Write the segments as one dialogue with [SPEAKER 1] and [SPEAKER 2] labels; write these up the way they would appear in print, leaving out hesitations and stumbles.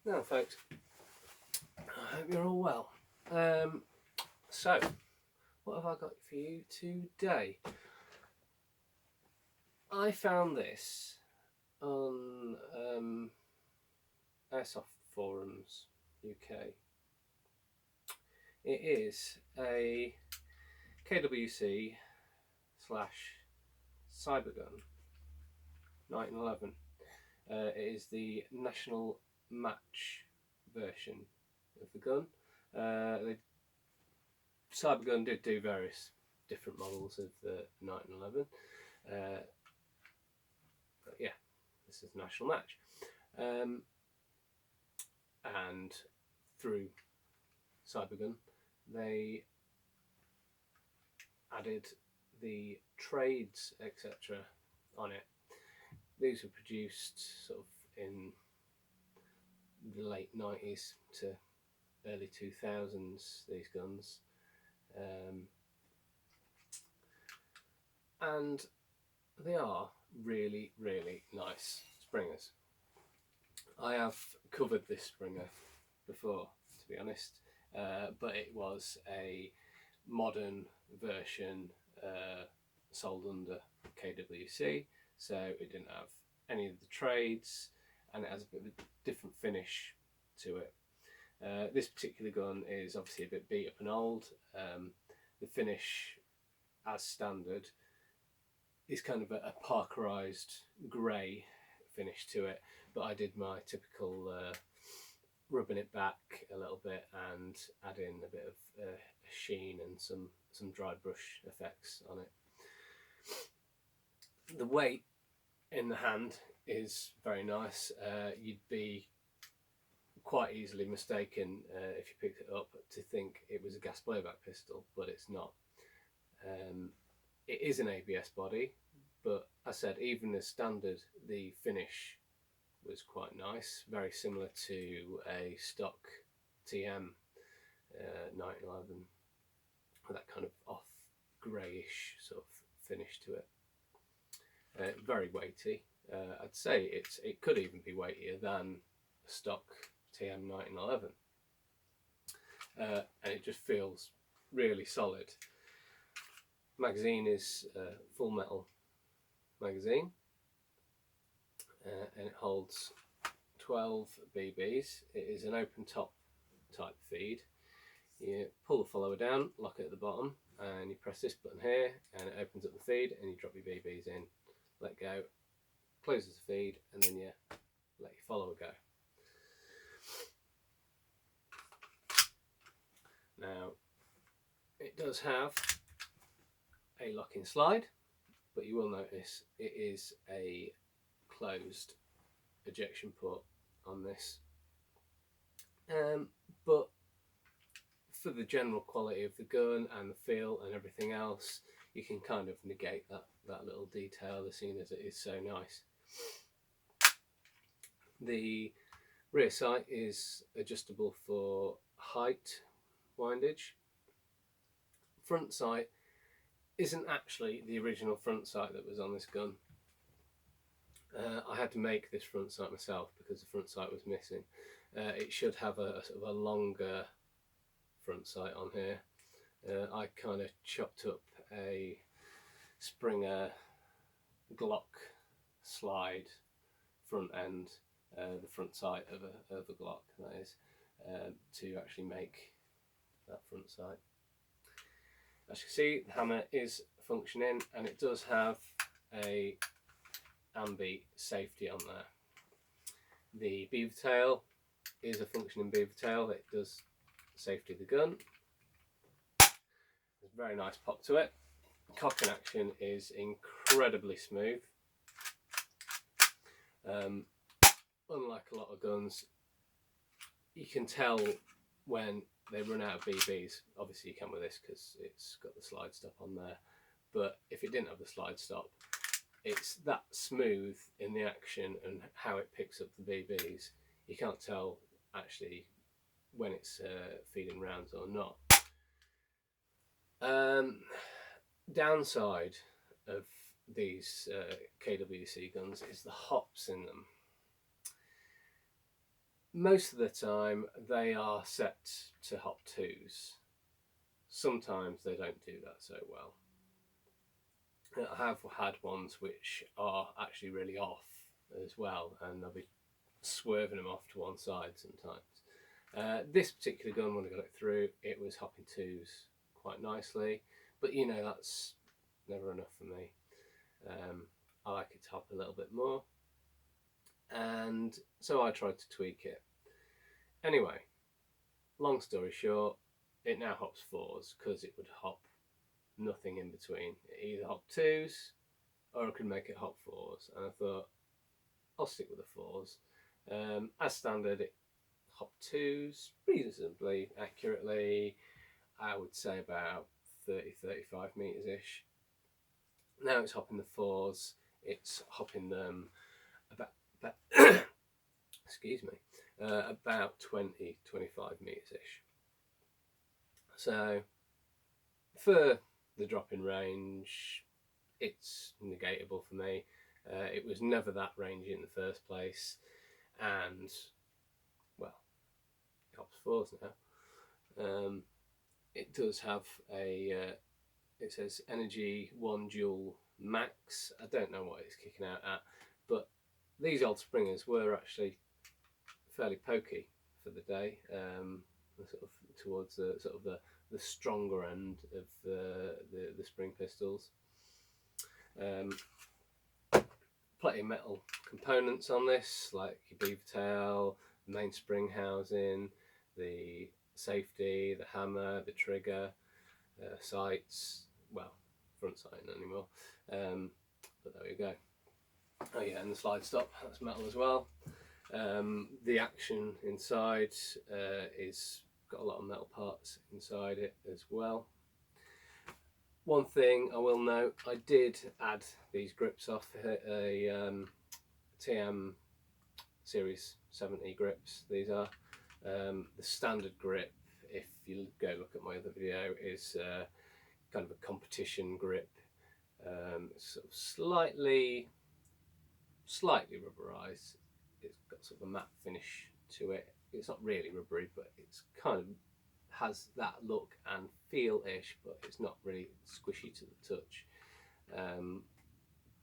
[SPEAKER 1] Now, folks, I hope you're all well. So, what have I got for you today? I found this on Airsoft Forums UK. It is a KWC / Cybergun 1911. It is the National Match version of the gun. The Cybergun did do various different models of the 1911, but yeah, this is National Match. And through Cybergun, they added the trades, etc. on it. These were produced sort of in the late 90s to early 2000s, these guns. And they are really, really nice springers. I have covered this springer before, to be honest, but it was a modern version sold under KWC, so it didn't have any of the trades, and it has a bit of a different finish to it. This particular gun is obviously a bit beat up and old. The finish, as standard, is kind of a parkerized grey finish to it, but I did my typical rubbing it back a little bit and add in a bit of sheen and some dry brush effects on it. The weight in the hand is very nice. You'd be quite easily mistaken if you picked it up to think it was a gas blowback pistol, but it's not. It is an ABS body, but as I said, even as standard, the finish was quite nice, very similar to a stock TM 1911, with that kind of off greyish sort of finish to it. Very weighty. I'd say it could even be weightier than stock TM 1911, and it just feels really solid. Magazine is full metal magazine, and it holds 12 BBs. It is an open top type feed. You pull the follower down, lock it at the bottom, and you press this button here and it opens up the feed, and you drop your BBs in, let go, closes the feed, and then you let your follower go. Now, it does have a locking slide, but you will notice it is a closed ejection port on this. But for the general quality of the gun and the feel and everything else, you can kind of negate that little detail, seeing as it is so nice. The rear sight is adjustable for height windage. Front sight isn't actually the original front sight that was on this gun. I had to make this front sight myself because the front sight was missing. It should have a sort of a longer front sight on here. I kind of chopped up a Springer Glock slide front end, the front sight of a Glock, that is, to actually make that front sight. As you can see, the hammer is functioning, and it does have a ambi safety on there. The beaver tail is a functioning beaver tail. It does safety the gun. There's a very nice pop to it. Cocking action is incredibly smooth. Unlike a lot of guns, you can tell when they run out of BBs. Obviously you can with this because it's got the slide stop on there, but if it didn't have the slide stop, it's that smooth in the action and how it picks up the BBs. You can't tell actually when it's feeding rounds or not. Downside of these KWC guns is the hops in them. Most of the time they are set to hop 2s. Sometimes they don't do that so well. I have had ones which are actually really off as well, and I'll be swerving them off to one side sometimes. This particular gun, when I got it through, it was hopping 2s quite nicely, but you know, that's never enough for me. I like it to hop a little bit more, and so I tried to tweak it. Anyway, long story short, it now hops 4s because it would hop nothing in between. It either hop 2s or I could make it hop 4s, and I thought I'll stick with the 4s. As standard, it hopped 2s reasonably accurately. I would say about 30-35 meters ish. Now it's hopping the 4s. It's hopping them about excuse me, about 20-25 meters ish. So for the drop in range, it's negatable for me. It was never that rangy in the first place, and well, it hops 4s now. It does have a it says energy 1 joule max. I don't know what it's kicking out at, but these old springers were actually fairly pokey for the day, sort of towards the sort of the stronger end of the spring pistols. Plenty of metal components on this, like your beaver tail, the main spring housing, the safety, the hammer, the trigger, sights. Well, front sight not anymore, but there we go. Oh yeah, and the slide stop, that's metal as well. The action inside is got a lot of metal parts inside it as well. One thing I will note, I did add these grips off a TM Series 70 grips. These are the standard grip. If you go look at my other video, is kind of a competition grip. Sort of slightly rubberized. It's got sort of a matte finish to it. It's not really rubbery, but it's kind of has that look and feel-ish, but it's not really squishy to the touch.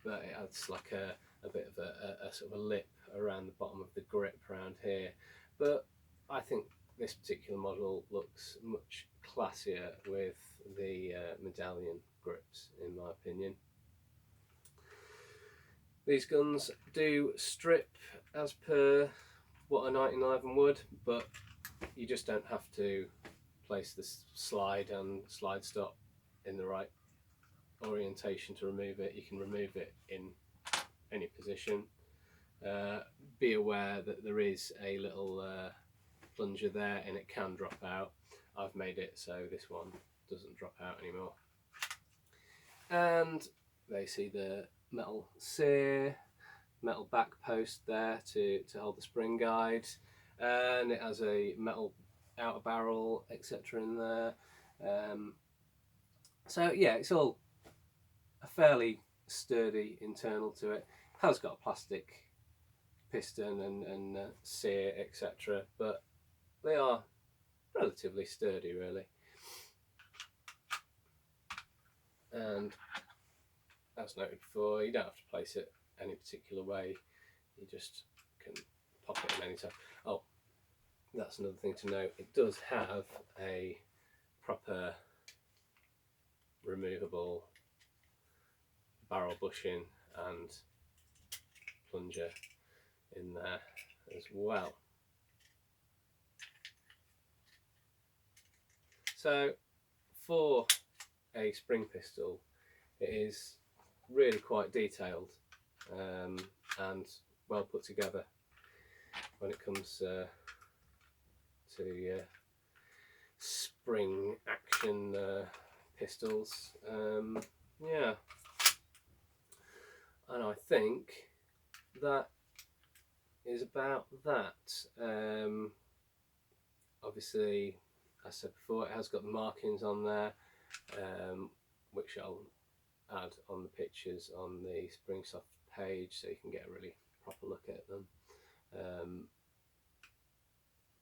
[SPEAKER 1] But it adds like a bit of a sort of a lip around the bottom of the grip around here. But I think this particular model looks much classier with the medallion grips, in my opinion. These guns do strip as per what a 1911 would, but you just don't have to place the slide and slide stop in the right orientation to remove it. You can remove it in any position. Be aware that there is a little plunger there and it can drop out. I've made it so this one doesn't drop out anymore. And they see the metal sear, metal back post there to hold the spring guide, and it has a metal outer barrel, etc. in there. So yeah, it's all a fairly sturdy internal to it. It has got a plastic piston and sear, etc. But they are relatively sturdy, really. And as noted before, you don't have to place it any particular way. You just can pop it in any time. Oh, that's another thing to note. It does have a proper removable barrel bushing and plunger in there as well. So for a spring pistol, it is really quite detailed and well put together when it comes to spring action pistols. Yeah, and I think that is about that. Obviously, as I said before, it has got the markings on there, which I'll add on the pictures on the Springsoft page so you can get a really proper look at them.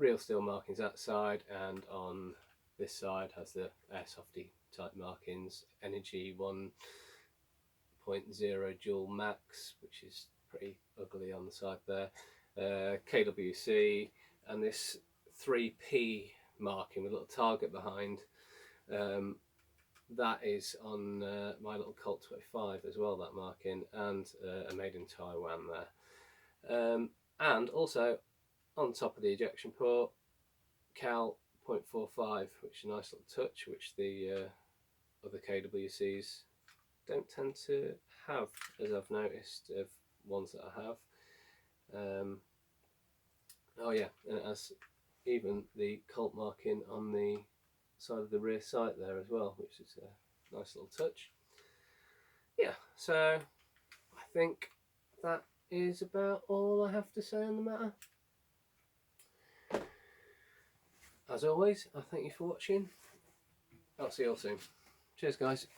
[SPEAKER 1] real steel markings that side, and on this side has the airsofty type markings, Energy 1.0 dual max, which is pretty ugly on the side there, KWC, and this 3P marking with a little target behind. That is on my little Colt 25 as well, that marking, and a made in Taiwan there. And also on top of the ejection port, Cal 0.45, which is a nice little touch, which the other KWCs don't tend to have, as I've noticed, of ones that I have. Oh yeah, and it has even the Colt marking on the side of the rear sight there as well, which is a nice little touch. Yeah, so I think that is about all I have to say on the matter. As always, I thank you for watching. I'll see you all soon. Cheers, guys.